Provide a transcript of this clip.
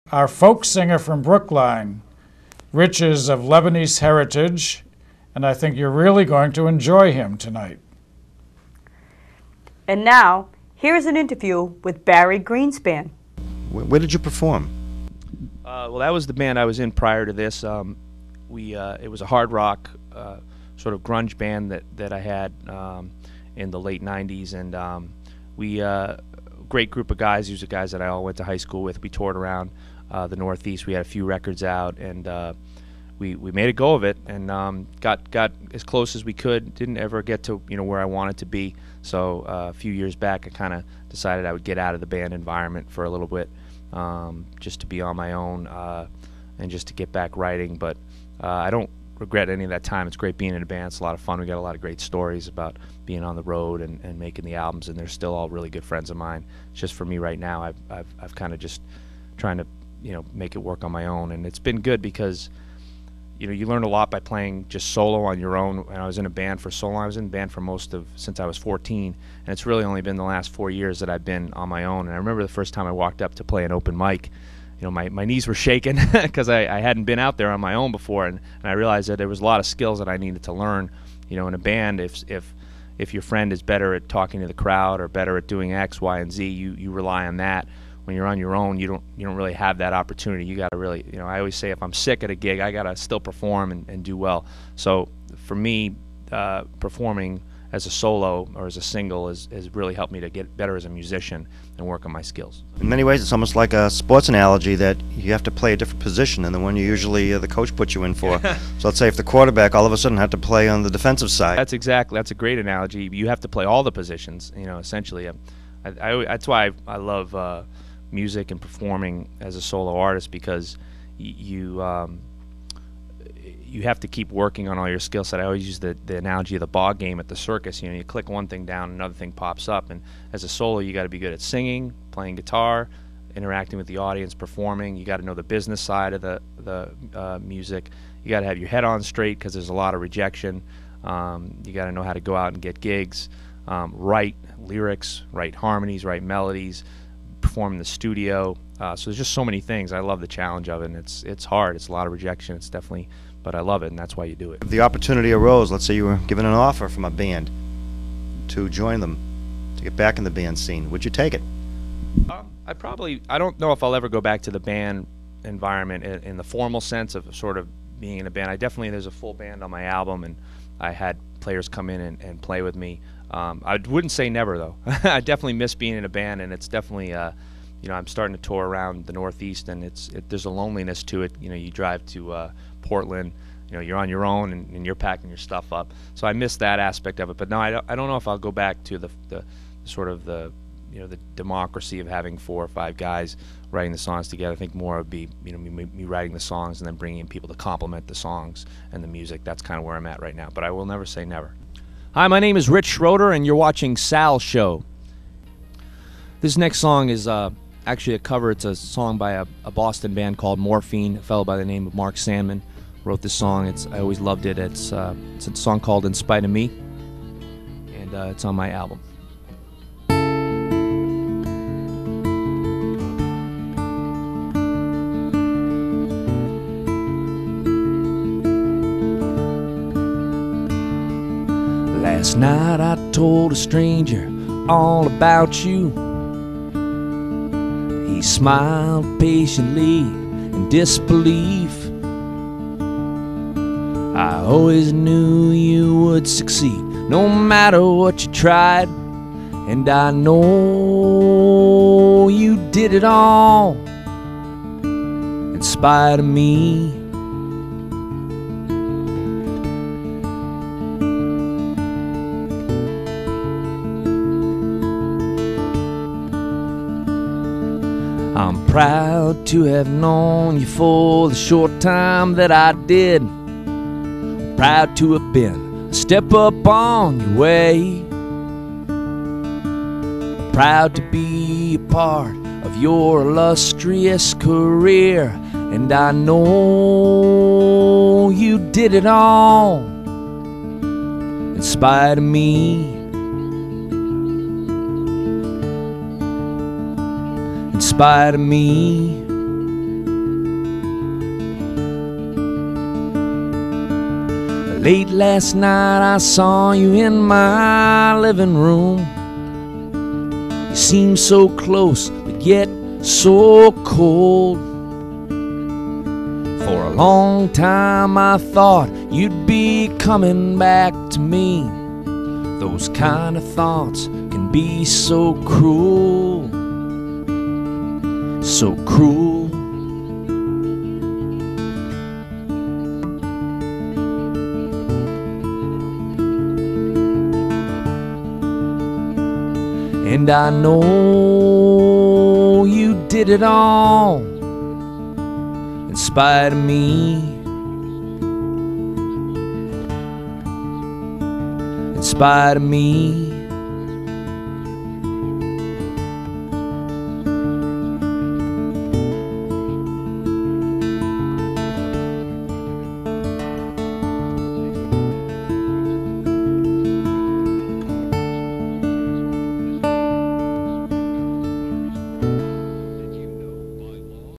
Our folk singer from Brookline, Rich is of Lebanese heritage, and I think you're really going to enjoy him tonight. And now, here's an interview with Barry Greenspan. Where did you perform? Well, that was the band I was in prior to this. It was a hard rock sort of grunge band that I had in the late 90s, and we great group of guys. These are guys that I all went to high school with. We toured around the Northeast. We had a few records out, and we made a go of it, and got as close as we could. Didn't ever get to where I wanted to be. So a few years back, I kind of decided I would get out of the band environment for a little bit, just to be on my own and just to get back writing. But I don't regret any of that time. It's great being in a band. It's a lot of fun. We got a lot of great stories about being on the road and making the albums, and they're still all really good friends of mine. It's just for me right now, I've kind of just trying to make it work on my own, and it's been good because you learn a lot by playing just solo on your own. And I was in a band for so long. I was in a band for since I was 14, and it's really only been the last 4 years that I've been on my own. And I remember the first time I walked up to play an open mic, my knees were shaking because I hadn't been out there on my own before, and I realized that there was a lot of skills that I needed to learn. In a band, if your friend is better at talking to the crowd or better at doing X, Y, and Z, you rely on that. When you're on your own, you don't really have that opportunity. You got to really, I always say if I'm sick at a gig, I got to still perform and do well. So for me, performing as a solo or as a single has really helped me to get better as a musician and work on my skills. In many ways, it's almost like a sports analogy that you have to play a different position than the one you usually the coach puts you in for. So let's say if the quarterback all of a sudden had to play on the defensive side. That's a great analogy. You have to play all the positions, essentially. That's why I love music and performing as a solo artist, because you have to keep working on all your skill set. I always use the analogy of the ball game at the circus. You click one thing down, another thing pops up. And as a solo, you got to be good at singing, playing guitar, interacting with the audience, performing. You got to know the business side of the music. You got to have your head on straight because there's a lot of rejection. You got to know how to go out and get gigs, write lyrics, write harmonies, write melodies, perform in the studio. So there's just so many things. I love the challenge of it, and it's hard. It's a lot of rejection. It's definitely, but I love it, and that's why you do it. If the opportunity arose, let's say you were given an offer from a band to join them, to get back in the band scene, would you take it? I don't know if I'll ever go back to the band environment in the formal sense of sort of being in a band. There's a full band on my album, and I had players come in and play with me. I wouldn't say never, though. I definitely miss being in a band, and it's definitely, I'm starting to tour around the Northeast, and there's a loneliness to it. You drive to Portland, you're on your own, and you're packing your stuff up. So I miss that aspect of it. But no, I don't know if I'll go back to the sort of the democracy of having 4 or 5 guys writing the songs together. I think more would be me writing the songs and then bringing in people to complement the songs and the music. That's kind of where I'm at right now. But I will never say never. Hi, my name is Rich Schroder, and you're watching Sal's Show. This next song is actually a cover. It's a song by a Boston band called Morphine. A fellow by the name of Mark Sandman wrote this song. I always loved it. It's a song called In Spite of Me, and it's on my album. Last night I told a stranger all about you. He smiled patiently in disbelief. I always knew you would succeed, no matter what you tried. And I know you did it all in spite of me. I'm proud to have known you for the short time that I did. Proud to have been a step up on your way. Proud to be a part of your illustrious career. And I know you did it all in spite of me. In spite of me. Late last night I saw you in my living room. You seemed so close, but yet so cold. For a long time I thought you'd be coming back to me. Those kind of thoughts can be so cruel, so cruel. And I know you did it all in spite of me, in spite of me.